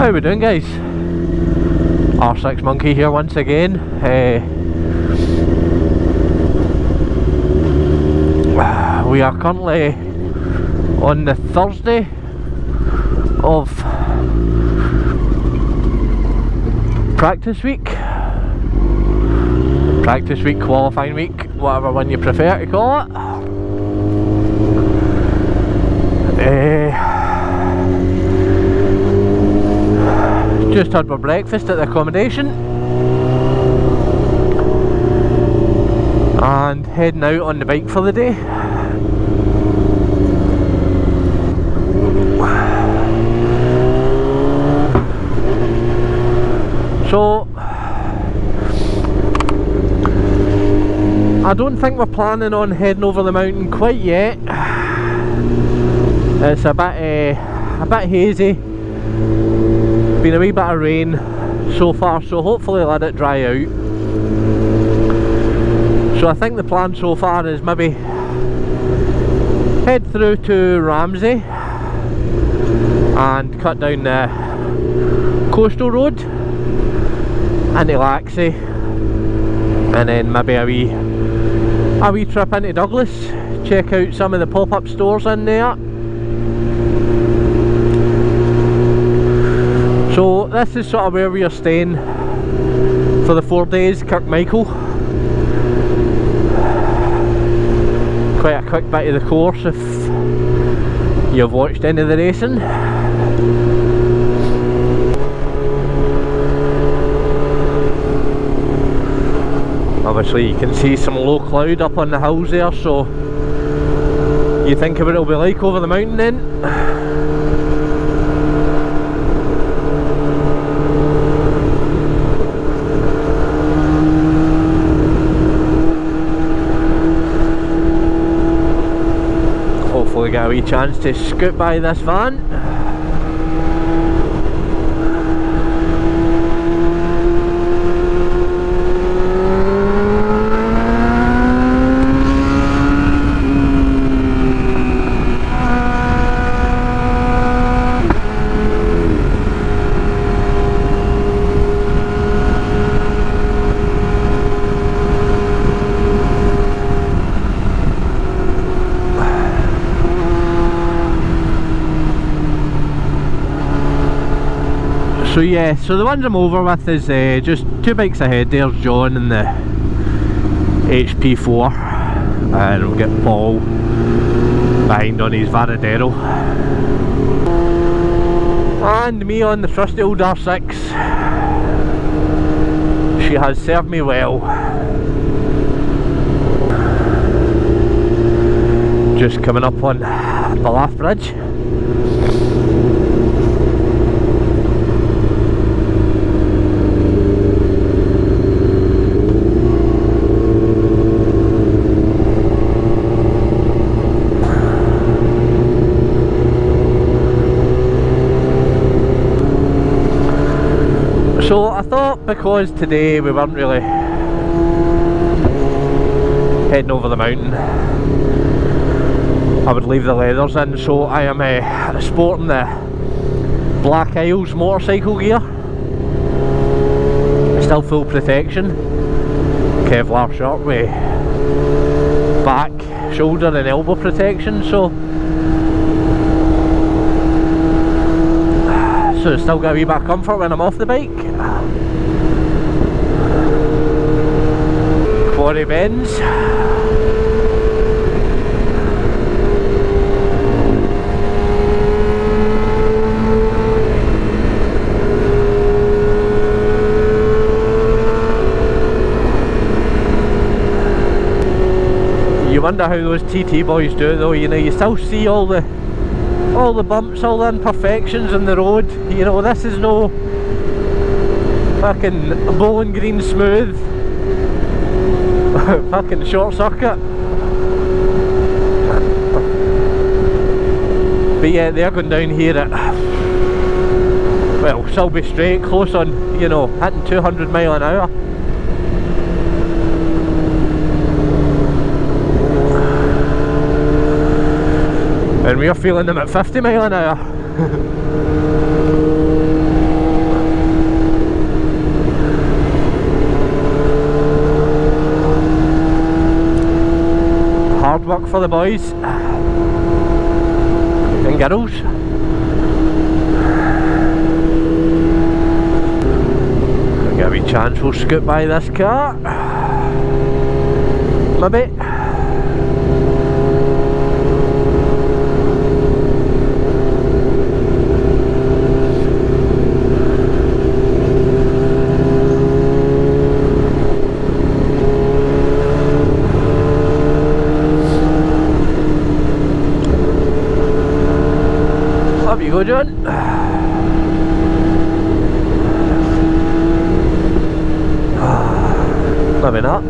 How we doing, guys? R6 Monkey here once again. We are currently on the Thursday of practice week, qualifying week, whatever one you prefer to call it. Just had my breakfast at the accommodation and heading out on the bike for the day. So I don't think we're planning on heading over the mountain quite yet. It's a bit hazy. Been a wee bit of rain so far, so hopefully let it dry out. So I think the plan so far is maybe head through to Ramsey and cut down the coastal road into Laxey, and then maybe a wee trip into Douglas, check out some of the pop-up stores in there. So this is sort of where we are staying for the 4 days, Kirkmichael. Quite a quick bit of the course if you've watched any of the racing. Obviously you can see some low cloud up on the hills there, so you think of what it'll be like over the mountain then. Hopefully get a wee chance to scoot by this van. So yeah, so the ones I'm over with is just two bikes ahead. There's John and the Pt2, and we'll get Paul behind on his Varadero, and me on the trusty old R6. She has served me well. Just coming up on the Laugh Bridge. So I thought, because today we weren't really heading over the mountain, I would leave the leathers in. So I am sporting the Black Isles motorcycle gear. Still full protection, Kevlar shirt with back, shoulder and elbow protection, so it's still got a wee bit of comfort when I'm off the bike. Quarry bends. You wonder how those TT boys do it though, you know, you still see all the bumps, all the imperfections in the road. You know, this is no fucking Bowling Green smooth fucking short circuit. But yeah, they're going down here at, well, Selby straight, close on, you know, hitting 200 mile an hour. And we're feeling them at 50 mile an hour. work for the boys and girls. I'll get a wee chance, we'll scoot by this car. Maybe. Up you go, John. Maybe not.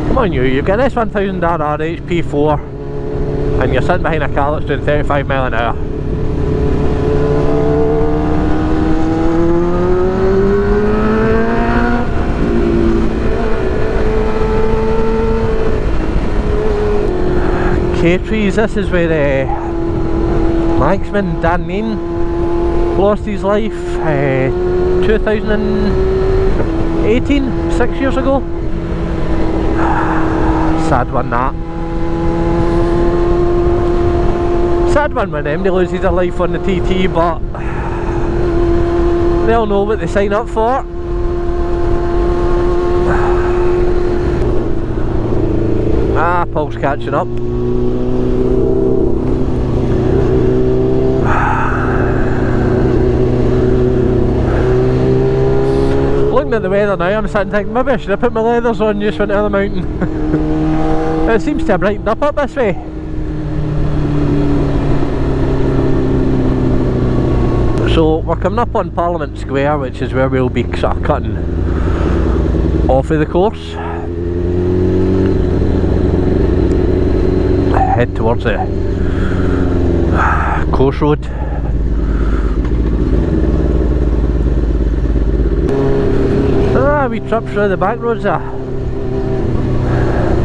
Come on you've got this 1000RR Pt2 and you're sitting behind a car that's doing 35 mile an hour. Pt2, this is where Laxey, Mann lost his life 2018, 6 years ago. Sad one that. Sad one when them loses their life on the TT, but they'll know what they sign up for. Ah, Paul's catching up. Looking at the weather now, I'm sitting thinking maybe I should have put my leathers on just went to the mountain. It seems to have brightened up this way. So we're coming up on Parliament Square, which is where we'll be sort of cutting off of the course. Head towards the course road. Ah, we trip through the back roads there.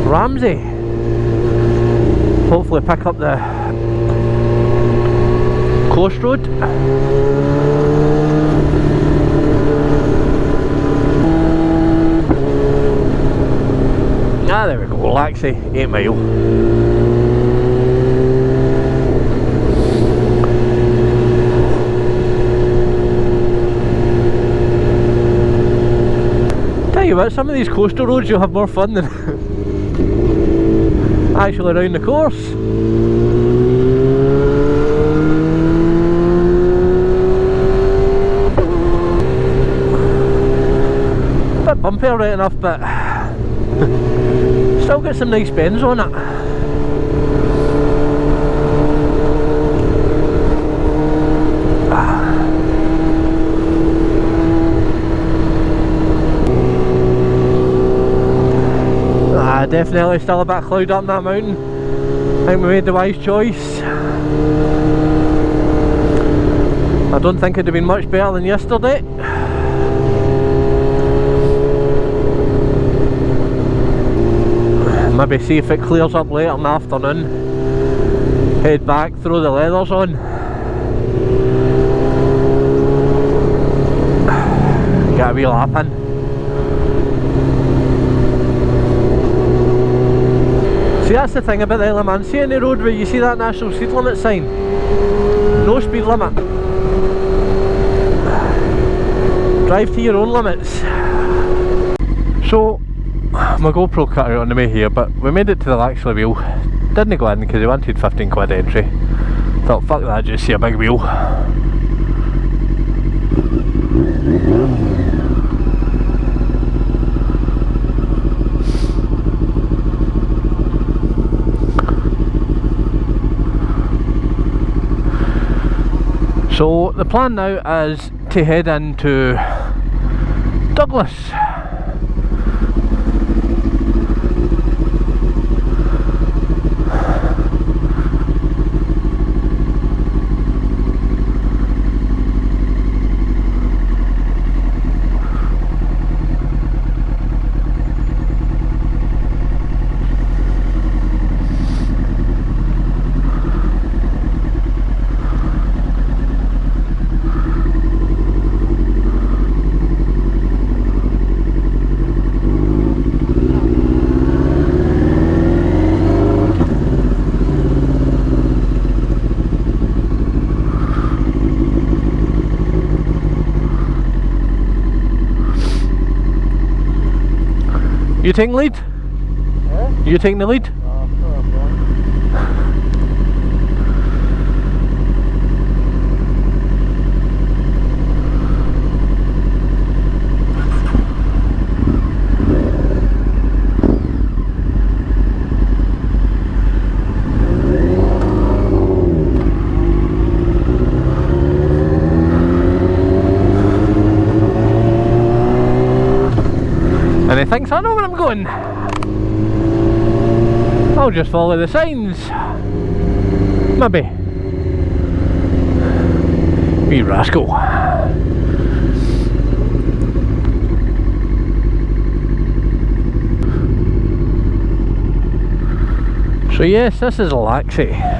Ramsey. Hopefully pick up the coast road. Ah, there we go, Laxey, 8 mile. Tell you what, some of these coastal roads you'll have more fun than actually around the course. Bit bumpy right enough, but still got some nice bends on it. Definitely still a bit cloud up that mountain. I think we made the wise choice. I don't think it'd have been much better than yesterday. Maybe see if it clears up later in the afternoon. Head back, throw the leathers on. Get a wee lap in. See, that's the thing about the Isle of Man. See on the road where you see that national speed limit sign? No speed limit. Drive to your own limits. So, my GoPro cut out on the way here, but we made it to the Laxey wheel. Didn't go in because they wanted 15 quid entry. Thought, fuck that, just see a big wheel. So the plan now is to head into Douglas. You taking lead? Yeah? You taking the lead? And he thinks I know where I'm going. I'll just follow the signs. Maybe. Wee rascal. So yes, this is Laxey.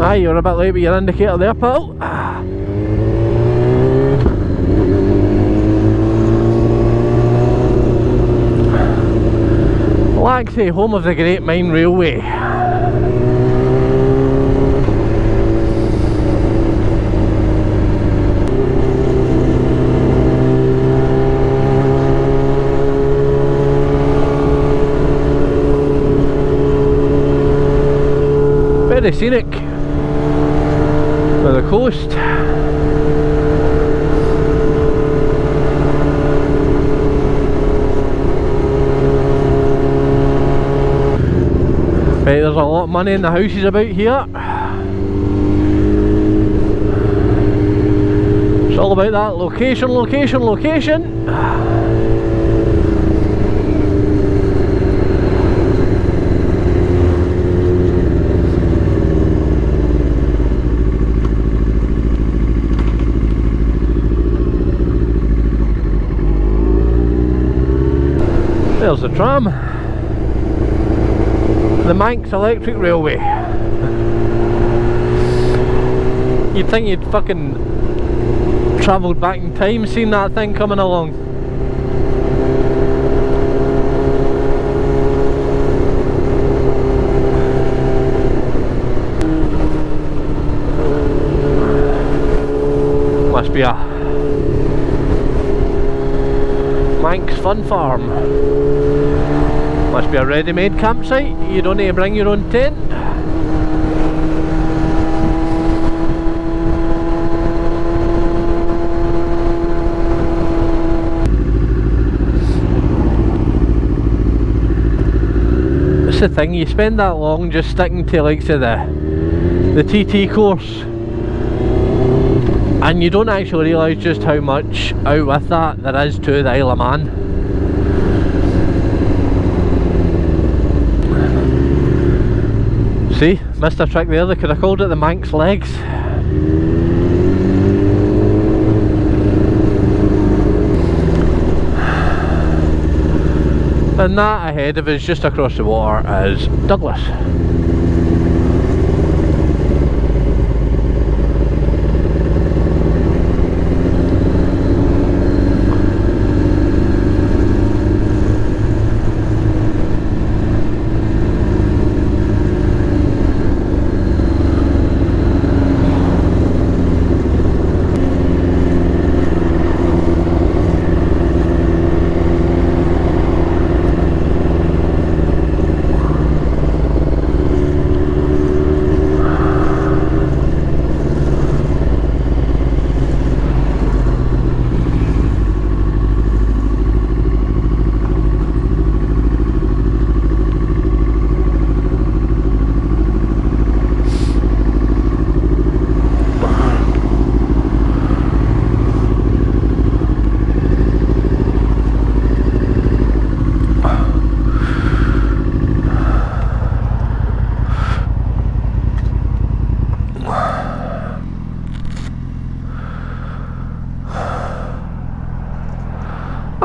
Aye, you're a bit late with your indicator there, pal. Laxey, home of the Great Mann Railway. Very scenic. By the coast. Right, there's a lot of money in the houses about here. It's all about that location, location, location. There's the tram. The Manx Electric Railway. You'd think you'd fucking travelled back in time seeing that thing coming along. Must be a Manx Fun Farm. Must be a ready-made campsite. You don't need to bring your own tent. That's the thing, you spend that long just sticking to like say the TT course and you don't actually realise just how much out with that there is to the Isle of Man. See, missed a trick there. They could have called it the Manx Legs. And that ahead of us, just across the water, is Douglas.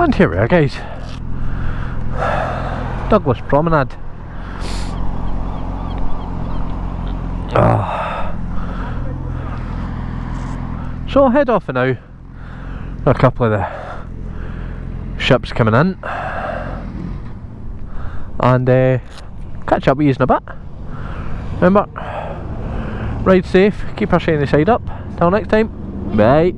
And here we are, guys. Douglas Promenade. So I'll head off for now. A couple of the ships coming in, and catch up with you in a bit. Remember, ride safe, keep our shiny side up. Till next time, bye.